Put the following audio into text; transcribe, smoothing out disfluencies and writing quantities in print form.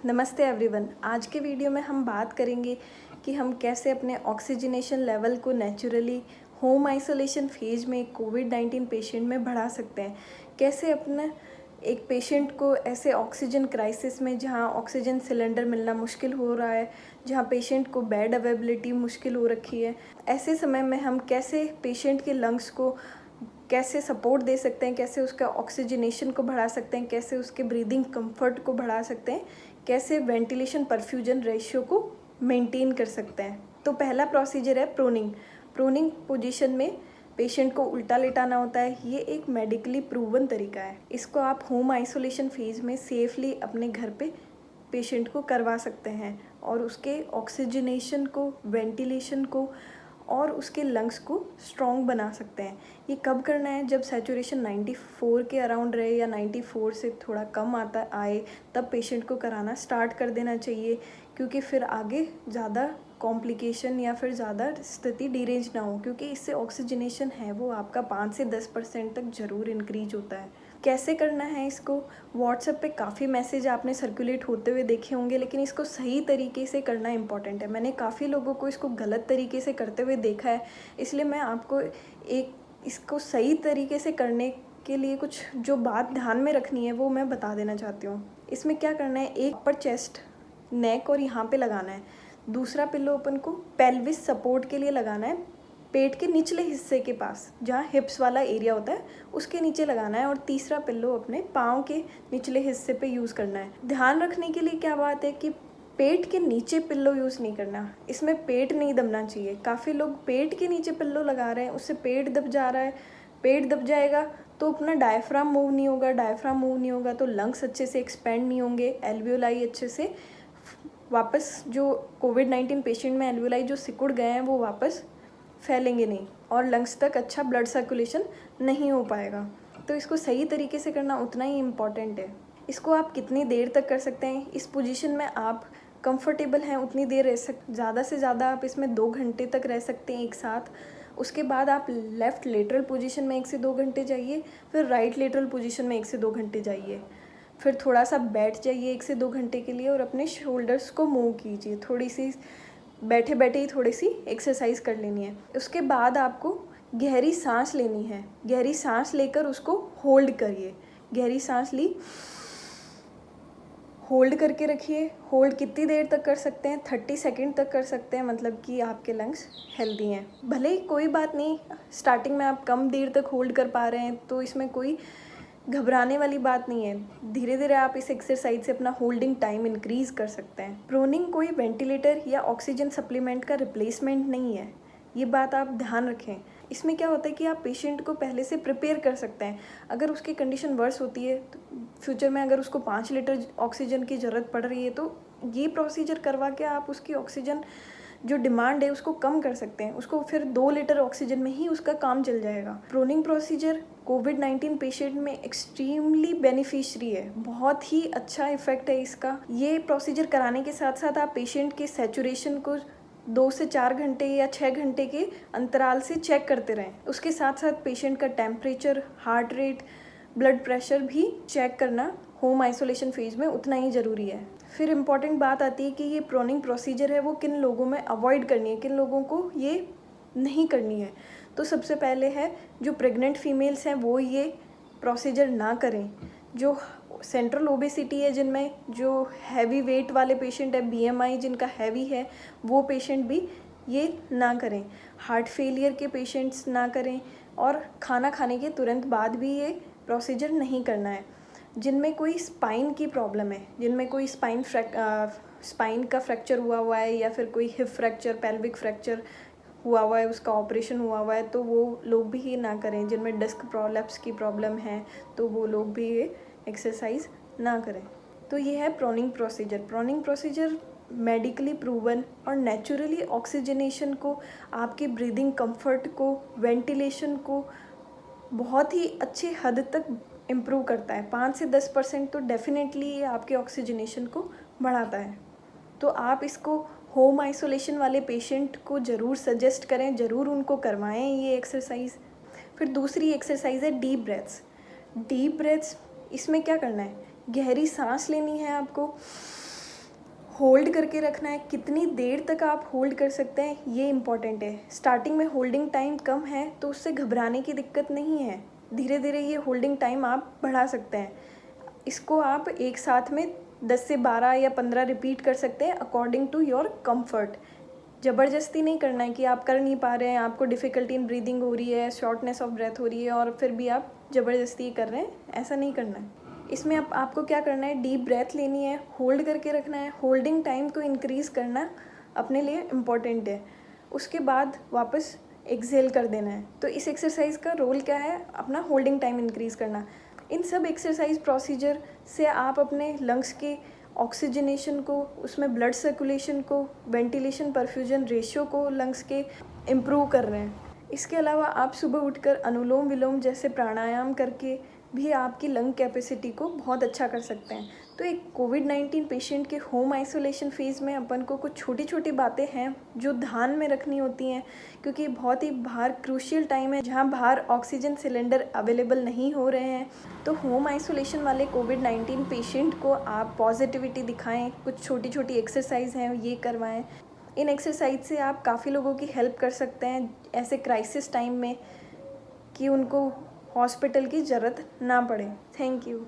नमस्ते एवरीवन। आज के वीडियो में हम बात करेंगे कि हम कैसे अपने ऑक्सीजनेशन लेवल को नेचुरली होम आइसोलेशन फेज में कोविड-19 पेशेंट में बढ़ा सकते हैं। कैसे अपना एक पेशेंट को ऐसे ऑक्सीजन क्राइसिस में जहां ऑक्सीजन सिलेंडर मिलना मुश्किल हो रहा है, जहां पेशेंट को बेड अवेलेबिलिटी मुश्किल हो रखी है, ऐसे समय में हम कैसे पेशेंट के लंग्स को कैसे सपोर्ट दे सकते हैं, कैसे उसका ऑक्सीजनेशन को बढ़ा सकते हैं, कैसे उसके ब्रीदिंग कंफर्ट को बढ़ा सकते हैं, कैसे वेंटिलेशन परफ्यूजन रेशियो को मेंटेन कर सकते हैं। तो पहला प्रोसीजर है प्रोनिंग। प्रोनिंग पोजीशन में पेशेंट को उल्टा लेटाना होता है। ये एक मेडिकली प्रूवन तरीका है। इसको आप होम आइसोलेशन फेज में सेफली अपने घर पे पेशेंट को करवा सकते हैं और उसके ऑक्सीजनेशन को, वेंटिलेशन को और उसके लंग्स को स्ट्रॉन्ग बना सकते हैं। ये कब करना है? जब सैचुरेशन 94 के अराउंड रहे या 94 से थोड़ा कम आता आए, तब पेशेंट को कराना स्टार्ट कर देना चाहिए, क्योंकि फिर आगे ज़्यादा कॉम्प्लिकेशन या फिर ज़्यादा स्थिति डिरेंज ना हो, क्योंकि इससे ऑक्सीजनेशन है वो आपका 5 से 10% तक ज़रूर इंक्रीज होता है। कैसे करना है इसको? व्हाट्सएप पे काफ़ी मैसेज आपने सर्कुलेट होते हुए देखे होंगे, लेकिन इसको सही तरीके से करना इम्पॉर्टेंट है। मैंने काफ़ी लोगों को इसको गलत तरीके से करते हुए देखा है, इसलिए मैं आपको इसको सही तरीके से करने के लिए कुछ जो बात ध्यान में रखनी है वो मैं बता देना चाहती हूँ। इसमें क्या करना है, एक अपर चेस्ट, नेक और यहाँ पे लगाना है। दूसरा पिल्लो अपन को पेल्विस सपोर्ट के लिए लगाना है, पेट के निचले हिस्से के पास, जहाँ हिप्स वाला एरिया होता है उसके नीचे लगाना है। और तीसरा पिल्लो अपने पाँव के निचले हिस्से पे यूज़ करना है। ध्यान रखने के लिए क्या बात है कि पेट के नीचे पिल्लो यूज़ नहीं करना, इसमें पेट नहीं दबना चाहिए। काफ़ी लोग पेट के नीचे पिल्लो लगा रहे हैं, उससे पेट दब जा रहा है। पेट दब जाएगा तो अपना डायफ्राम मूव नहीं होगा, डायफ्राम मूव नहीं होगा तो लंग्स अच्छे से एक्सपेंड नहीं होंगे, एल्वियोलाई अच्छे से वापस, जो कोविड-19 पेशेंट में एल्वियोलाई जो सिकुड़ गए हैं वो वापस फैलेंगे नहीं और लंग्स तक अच्छा ब्लड सर्कुलेशन नहीं हो पाएगा। तो इसको सही तरीके से करना उतना ही इम्पॉर्टेंट है। इसको आप कितनी देर तक कर सकते हैं? इस पोजीशन में आप कंफर्टेबल हैं उतनी देर ज़्यादा से ज़्यादा आप इसमें 2 घंटे तक रह सकते हैं एक साथ। उसके बाद आप लेफ़्ट लेटरल पोजीशन में 1 से 2 घंटे जाइए, फिर राइट लेटरल पोजीशन में 1 से 2 घंटे जाइए, फिर थोड़ा सा बैठ जाइए 1 से 2 घंटे के लिए और अपने शोल्डर्स को मूव कीजिए। थोड़ी सी बैठे बैठे ही थोड़ी सी एक्सरसाइज कर लेनी है। उसके बाद आपको गहरी सांस लेनी है। गहरी सांस लेकर उसको होल्ड करिए। गहरी सांस ली, होल्ड करके रखिए। होल्ड कितनी देर तक कर सकते हैं? 30 सेकेंड तक कर सकते हैं, मतलब कि आपके लंग्स हेल्दी हैं। भले ही कोई बात नहीं, स्टार्टिंग में आप कम देर तक होल्ड कर पा रहे हैं तो इसमें कोई घबराने वाली बात नहीं है। धीरे धीरे आप इस एक्सरसाइज से अपना होल्डिंग टाइम इंक्रीज कर सकते हैं। प्रोनिंग कोई वेंटिलेटर या ऑक्सीजन सप्लीमेंट का रिप्लेसमेंट नहीं है, ये बात आप ध्यान रखें। इसमें क्या होता है कि आप पेशेंट को पहले से प्रिपेयर कर सकते हैं। अगर उसकी कंडीशन वर्स होती है तो फ्यूचर में अगर उसको 5 लीटर ऑक्सीजन की ज़रूरत पड़ रही है तो ये प्रोसीजर करवा के आप उसकी ऑक्सीजन जो डिमांड है उसको कम कर सकते हैं। उसको फिर 2 लीटर ऑक्सीजन में ही उसका काम चल जाएगा। प्रोनिंग प्रोसीजर कोविड-19 पेशेंट में एक्सट्रीमली बेनिफिशियरी है, बहुत ही अच्छा इफेक्ट है इसका। ये प्रोसीजर कराने के साथ साथ आप पेशेंट के सैचुरेशन को 2 से 4 घंटे या 6 घंटे के अंतराल से चेक करते रहें। उसके साथ साथ पेशेंट का temperature, heart rate, blood pressure भी चेक करना होम आइसोलेशन फेज में उतना ही ज़रूरी है। फिर इम्पॉर्टेंट बात आती है कि ये प्रोनिंग प्रोसीजर है वो किन लोगों में अवॉइड करनी है, किन लोगों को ये नहीं करनी है। तो सबसे पहले है जो प्रेग्नेंट फीमेल्स हैं वो ये प्रोसीजर ना करें। जो सेंट्रल ओबेसिटी है, जिनमें जो हैवी वेट वाले पेशेंट है, बीएमआई जिनका हैवी है, वो पेशेंट भी ये ना करें। हार्ट फेलियर के पेशेंट्स ना करें और खाना खाने के तुरंत बाद भी ये प्रोसीजर नहीं करना है। जिनमें कोई स्पाइन की प्रॉब्लम है, जिनमें कोई स्पाइन का फ्रैक्चर हुआ है या फिर कोई हिप फ्रैक्चर, पेल्विक फ्रैक्चर हुआ है, उसका ऑपरेशन हुआ है, तो वो लोग भी ये ना करें। जिनमें डिस्क प्रोलैप्स की प्रॉब्लम है तो वो लोग भी ये एक्सरसाइज ना करें। तो ये है proning procedure. Proning procedure medically proven और नेचुरली ऑक्सीजनेशन को, आपके ब्रीदिंग कंफर्ट को, वेंटिलेशन को बहुत ही अच्छी हद तक इम्प्रूव करता है। 5 से 10% तो डेफिनेटली ये आपके ऑक्सीजनेशन को बढ़ाता है। तो आप इसको होम आइसोलेशन वाले पेशेंट को ज़रूर सजेस्ट करें, ज़रूर उनको करवाएं ये एक्सरसाइज। फिर दूसरी एक्सरसाइज है डीप ब्रेथ्स। डीप ब्रेथ्स, इसमें क्या करना है? गहरी सांस लेनी है आपको होल्ड करके रखना है, कितनी देर तक आप होल्ड कर सकते हैं ये इम्पॉर्टेंट है। स्टार्टिंग में होल्डिंग टाइम कम है तो उससे घबराने की दिक्कत नहीं है, धीरे धीरे ये होल्डिंग टाइम आप बढ़ा सकते हैं। इसको आप एक साथ में 10 से 12 या 15 रिपीट कर सकते हैं अकॉर्डिंग टू योर कंफर्ट। ज़बरदस्ती नहीं करना है कि आप कर नहीं पा रहे हैं, आपको डिफ़िकल्टी इन ब्रीदिंग हो रही है, शॉर्टनेस ऑफ ब्रेथ हो रही है और फिर भी आप ज़बरदस्ती कर रहे हैं, ऐसा नहीं करना है। इसमें आपको क्या करना है, डीप ब्रेथ लेनी है, होल्ड करके रखना है, होल्डिंग टाइम को इंक्रीज़ करना अपने लिए इम्पॉर्टेंट है। उसके बाद वापस एक्सहेल कर देना है। तो इस एक्सरसाइज का रोल क्या है, अपना होल्डिंग टाइम इंक्रीज़ करना। इन सब एक्सरसाइज प्रोसीजर से आप अपने लंग्स के ऑक्सीजनेशन को, उसमें ब्लड सर्कुलेशन को, वेंटिलेशन परफ्यूजन रेशियो को लंग्स के इम्प्रूव कर रहे हैं। इसके अलावा आप सुबह उठकर अनुलोम विलोम जैसे प्राणायाम करके भी आपकी लंग कैपेसिटी को बहुत अच्छा कर सकते हैं। तो एक कोविड-19 पेशेंट के होम आइसोलेशन फेज़ में अपन को कुछ छोटी छोटी बातें हैं जो ध्यान में रखनी होती हैं, क्योंकि बहुत ही बाहर क्रूशियल टाइम है जहाँ बाहर ऑक्सीजन सिलेंडर अवेलेबल नहीं हो रहे हैं। तो होम आइसोलेशन वाले कोविड-19 पेशेंट को आप पॉजिटिविटी दिखाएं, कुछ छोटी छोटी एक्सरसाइज हैं ये करवाएं। इन एक्सरसाइज से आप काफ़ी लोगों की हेल्प कर सकते हैं ऐसे क्राइसिस टाइम में, कि उनको हॉस्पिटल की ज़रूरत ना पड़े। Thank you.